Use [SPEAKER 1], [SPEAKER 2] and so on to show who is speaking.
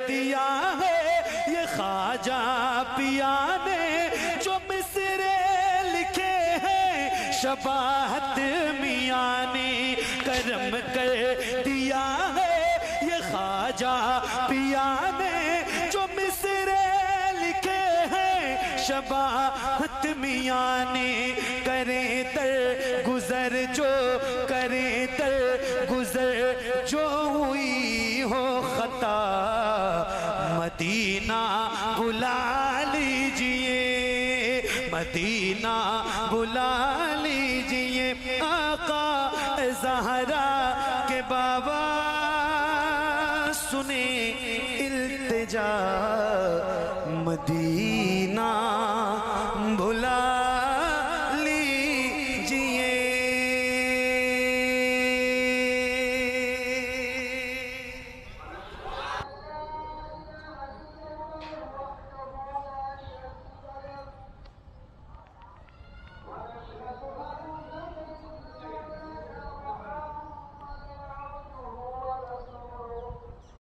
[SPEAKER 1] دیا ہے یہ خواجہ پیا نے، جو مصرے لکھے ہیں شباہت میاں نے، کرم کر دیا ہے یہ خواجہ پیا نے، جو مصرے لکھے ہیں شباہت میاں نے، کریں در گزر جو کریں در گزر جو ہوئی ہو خطا، مدینہ بلا لیجئے، مدینہ بلا لیجئے، آقا زہرا کے بابا سنیں التجا، مدینہ